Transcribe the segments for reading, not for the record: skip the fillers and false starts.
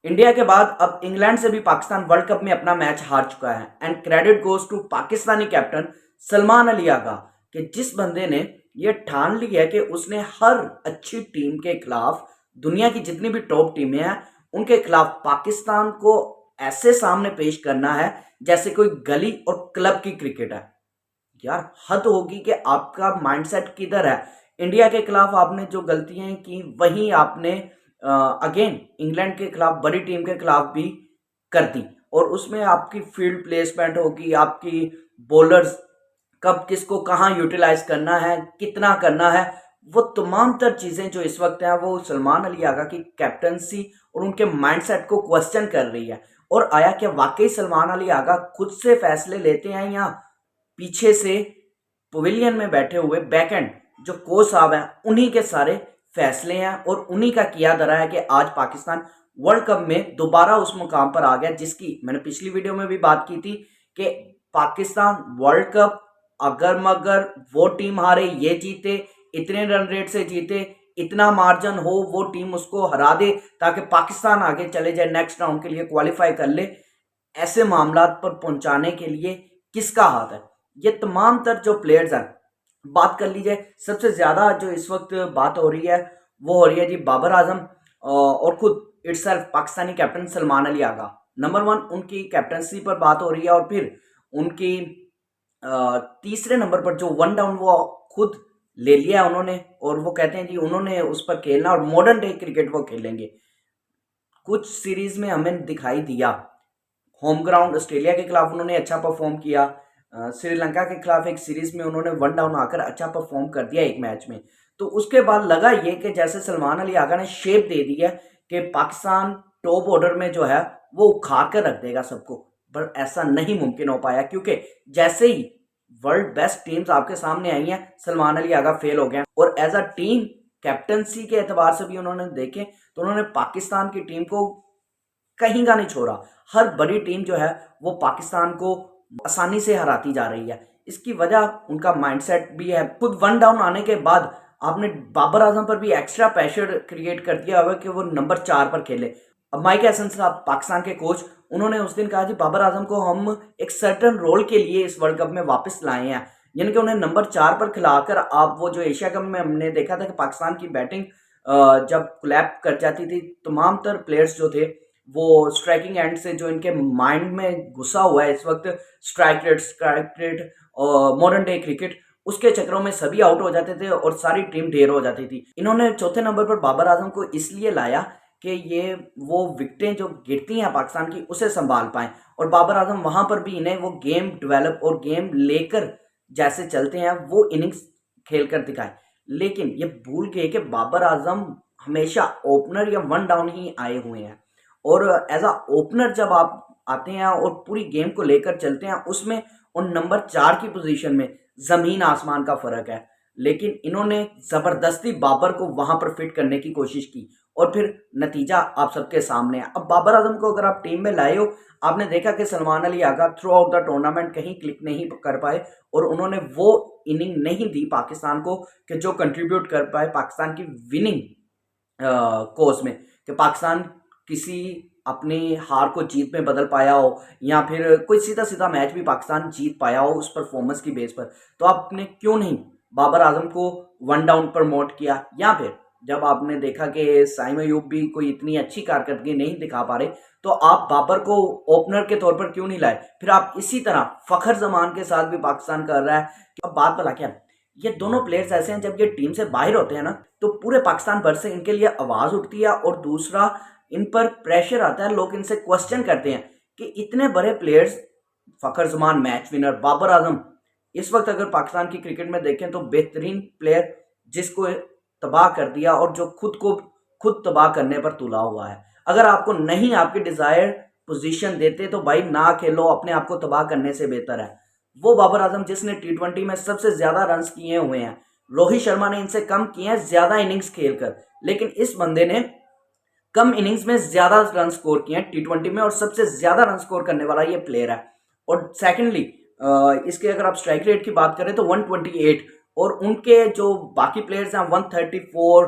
India के बाद अब इंग्लैंड से भी पाकिस्तान वर्ल्ड कप में अपना मैच हार चुका है and credit goes to Pakistani captain Salman Ali Agha कि जिस बंदे ने ये ठान ली है कि उसने हर अच्छी टीम के खिलाफ, दुनिया की जितनी भी टॉप टीमें हैं उनके खिलाफ पाकिस्तान को ऐसे सामने पेश करना है जैसे कोई गली और क्लब की क्रिकेट है। यार हद होगी कि आपका माइंडसेट किधर है। इंडिया के खिलाफ आपने जो गलतियां की वही आपने अगेन इंग्लैंड के खिलाफ, बड़ी टीम के खिलाफ भी कर दी। और उसमें आपकी फील्ड प्लेसमेंट होगी, आपकी बॉलर्स कब किसको कहाँ यूटिलाइज करना है, कितना करना है, वो तमाम तर चीज़ें जो इस वक्त हैं वो सलमान अली आगा की कैप्टनसी और उनके माइंडसेट को क्वेश्चन कर रही है। और आया क्या वाकई सलमान अली आगा खुद से फैसले लेते हैं या पीछे से पवेलियन में बैठे हुए बैक एंड जो कोच साहब हैं उन्हीं के सारे फैसले हैं और उन्हीं का किया धरा है कि आज पाकिस्तान वर्ल्ड कप में दोबारा उस मुकाम पर आ गया जिसकी मैंने पिछली वीडियो में भी बात की थी कि पाकिस्तान वर्ल्ड कप अगर मगर वो टीम हारे, ये जीते, इतने रन रेट से जीते, इतना मार्जिन हो, वो टीम उसको हरा दे ताकि पाकिस्तान आगे चले जाए, नेक्स्ट राउंड के लिए क्वालिफाई कर ले, ऐसे मामला पर पहुंचाने के लिए किसका हाथ है। ये तमाम तर जो प्लेयर्स हैं, बात कर लीजिए सबसे ज़्यादा जो इस वक्त बात हो रही है वो हो रही है जी बाबर आजम और खुद इटसेल्फ पाकिस्तानी कैप्टन सलमान अली आगा। नंबर 1 उनकी कैप्टनसी पर बात हो रही है और फिर उनकी तीसरे नंबर पर जो वन डाउन वो खुद ले लिया है उन्होंने और वो कहते हैं जी उन्होंने उस पर खेलना और मॉडर्न डे क्रिकेट वो खेलेंगे। कुछ सीरीज में हमें दिखाई दिया, होम ग्राउंड ऑस्ट्रेलिया के खिलाफ उन्होंने अच्छा परफॉर्म किया, श्रीलंका के खिलाफ एक सीरीज में उन्होंने वन डाउन आकर अच्छा परफॉर्म कर दिया एक मैच में। तो उसके बाद लगा ये कि जैसे सलमान अली आगा ने शेप दे दी है कि पाकिस्तान टॉप ऑर्डर में जो है वो उखाड़ कर रख देगा सबको, पर ऐसा नहीं मुमकिन हो पाया क्योंकि जैसे ही वर्ल्ड बेस्ट टीम्स आपके सामने आई हैं सलमान अली आगा फेल हो गए और एज अ टीम कैप्टनसी के एतबार से भी उन्होंने देखे तो उन्होंने पाकिस्तान की टीम को कहीं का नहीं छोड़ा। हर बड़ी टीम जो है वो पाकिस्तान को आसानी से हराती जा रही है। इसकी वजह उनका माइंडसेट भी है। खुद वन डाउन आने के बाद आपने बाबर आजम पर भी एक्स्ट्रा प्रेशर क्रिएट कर दिया हुआ कि वो नंबर 4 पर खेले। अब माइक हैसन साहब पाकिस्तान के कोच, उन्होंने उस दिन कहा जी बाबर आजम को हम एक सर्टन रोल के लिए इस वर्ल्ड कप में वापस लाए हैं, यानी कि उन्हें नंबर 4 पर खिलाकर आप वो जो एशिया कप में हमने देखा था कि पाकिस्तान की बैटिंग जब कोलैप्स कर जाती थी, तमाम तर प्लेयर्स जो थे वो स्ट्राइकिंग एंड से जो इनके माइंड में घुसा हुआ है इस वक्त स्ट्राइक रेट और मॉडर्न डे क्रिकेट, उसके चक्रों में सभी आउट हो जाते थे और सारी टीम ढेर हो जाती थी। इन्होंने चौथे नंबर पर बाबर आजम को इसलिए लाया कि ये वो विकेटें जो गिरती हैं पाकिस्तान की उसे संभाल पाएं और बाबर आजम वहां पर भी इन्हें वो गेम डेवलप और गेम लेकर जैसे चलते हैं वो इनिंग्स खेल कर दिखाएं। लेकिन ये भूल गए कि बाबर आजम हमेशा ओपनर या वन डाउन ही आए हुए हैं और एज अ ओपनर जब आप आते हैं और पूरी गेम को लेकर चलते हैं उसमें उन नंबर 4 की पोजीशन में जमीन आसमान का फर्क है। लेकिन इन्होंने जबरदस्ती बाबर को वहां पर फिट करने की कोशिश की और फिर नतीजा आप सबके सामने है। अब बाबर आजम को अगर आप टीम में लाए हो, आपने देखा कि सलमान अली आगा थ्रू आउट द टूर्नामेंट कहीं क्लिक नहीं कर पाए और उन्होंने वो इनिंग नहीं दी पाकिस्तान को कि जो कंट्रीब्यूट कर पाए पाकिस्तान की विनिंग कोर्स में, कि पाकिस्तान किसी अपनी हार को जीत में बदल पाया हो या फिर कोई सीधा सीधा मैच भी पाकिस्तान जीत पाया हो उस परफॉर्मेंस की बेस पर। तो आपने क्यों नहीं बाबर आजम को वन डाउन प्रमोट किया, या फिर जब आपने देखा कि साइम अयूब भी कोई इतनी अच्छी कारकर्दगी नहीं दिखा पा रहे तो आप बाबर को ओपनर के तौर पर क्यों नहीं लाए। फिर आप इसी तरह फखर जमान के साथ भी पाकिस्तान कर रहा है। अब बात भला क्या, ये दोनों प्लेयर्स ऐसे हैं जब ये टीम से बाहर होते हैं ना तो पूरे पाकिस्तान भर से इनके लिए आवाज उठती है और दूसरा इन पर प्रेशर आता है, लोग इनसे क्वेश्चन करते हैं कि इतने बड़े प्लेयर्स, फखर जमान मैच विनर, बाबर आजम इस वक्त अगर पाकिस्तान की क्रिकेट में देखें तो बेहतरीन प्लेयर जिसको तबाह कर दिया और जो खुद को खुद तबाह करने पर तुला हुआ है। अगर आपको नहीं आपकी डिजायर पोजीशन देते तो भाई ना खेलो, अपने आप को तबाह करने से बेहतर है। वो बाबर आजम जिसने T20 में सबसे ज्यादा रन्स किए हुए हैं, रोहित शर्मा ने इनसे कम किए हैं ज्यादा इनिंग्स खेलकर, लेकिन इस बंदे ने कम इनिंग्स में ज्यादा रन स्कोर किए हैं T20 में और सबसे ज्यादा रन स्कोर करने वाला ये प्लेयर है। और सेकेंडली इसके अगर आप स्ट्राइक रेट की बात करें तो 128 और उनके जो बाकी प्लेयर्स हैं 134,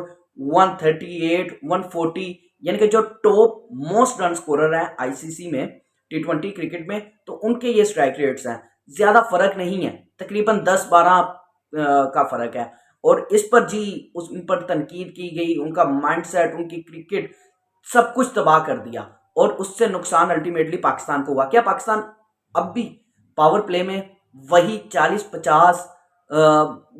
138, 140, यानी कि जो टॉप मोस्ट रन स्कोरर है आईसीसी में T20 क्रिकेट में, तो उनके ये स्ट्राइक रेट्स हैं। ज़्यादा फर्क नहीं है, तकरीबन 10-12 का फर्क है। और इस पर जी उन पर तनकीद की गई, उनका माइंडसेट, उनकी क्रिकेट सब कुछ तबाह कर दिया और उससे नुकसान अल्टीमेटली पाकिस्तान को हुआ। क्या पाकिस्तान अब भी पावर प्ले में वही 40-50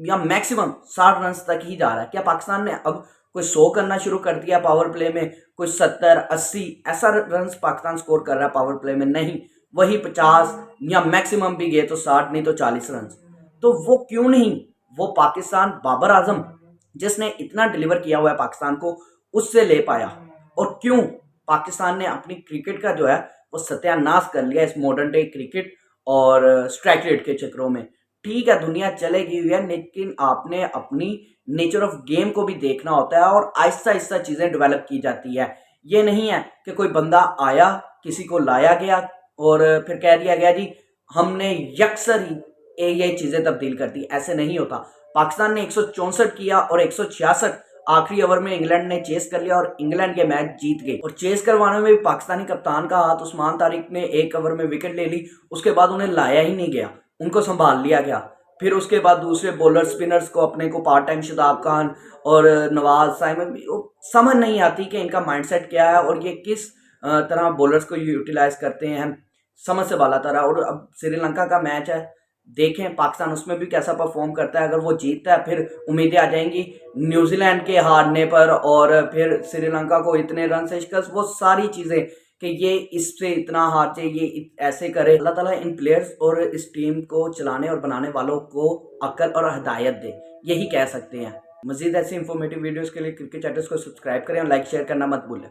या मैक्सिमम 60 रन तक ही जा रहा है? क्या पाकिस्तान ने अब कोई 100 करना शुरू कर दिया पावर प्ले में, कोई 70-80 ऐसा रन पाकिस्तान स्कोर कर रहा है पावर प्ले में? नहीं, वही 50 या मैक्सिमम भी गए तो 60, नहीं तो 40 रन। तो वो क्यों नहीं, वो पाकिस्तान बाबर आजम जिसने इतना डिलीवर किया हुआ है पाकिस्तान को, उससे ले पाया? और क्यों पाकिस्तान ने अपनी क्रिकेट का जो है वो सत्यानाश कर लिया इस मॉडर्न डे क्रिकेट और स्ट्राइक रेट के चक्रों में? ठीक है, दुनिया चलेगी हुई है, लेकिन आपने अपनी नेचर ऑफ गेम को भी देखना होता है और आहिस्ता आहिस्ता चीज़ें डेवलप की जाती है। ये नहीं है कि कोई बंदा आया, किसी को लाया गया और फिर कह दिया गया जी हमने यकसर ही ये चीज़ें तब्दील कर दी। ऐसे नहीं होता। पाकिस्तान ने 164 किया और 166 आखिरी ओवर में इंग्लैंड ने चेस कर लिया और इंग्लैंड ये मैच जीत गई। और चेस करवाने में भी पाकिस्तानी कप्तान का हाथ, उस्मान तारिक ने 1 ओवर में विकेट ले ली, उसके बाद उन्हें लाया ही नहीं गया, उनको संभाल लिया गया। फिर उसके बाद दूसरे बॉलर स्पिनर्स को अपने को पार्ट टाइम शादाब खान और नवाज साइमन समझ नहीं आती कि इनका माइंडसेट क्या है और ये किस तरह बॉलर्स को यूटिलाइज करते हैं, समझ से बाला तरह। और अब श्रीलंका का मैच है, देखें पाकिस्तान उसमें भी कैसा परफॉर्म करता है। अगर वो जीतता है फिर उम्मीदें आ जाएंगी न्यूजीलैंड के हारने पर और फिर श्रीलंका को इतने रन से शिकस्त, वो सारी चीज़ें कि ये इससे इतना हार जाए, ये ऐसे करे। अल्लाह ताला इन प्लेयर्स और इस टीम को चलाने और बनाने वालों को अक्ल और हिदायत दे, यही कह सकते हैं। मज़ीद ऐसी इंफॉर्मेटिव वीडियोज़ के लिए क्रिकेट चैटर्स को सब्सक्राइब करें और लाइक शेयर करना मत भूलें।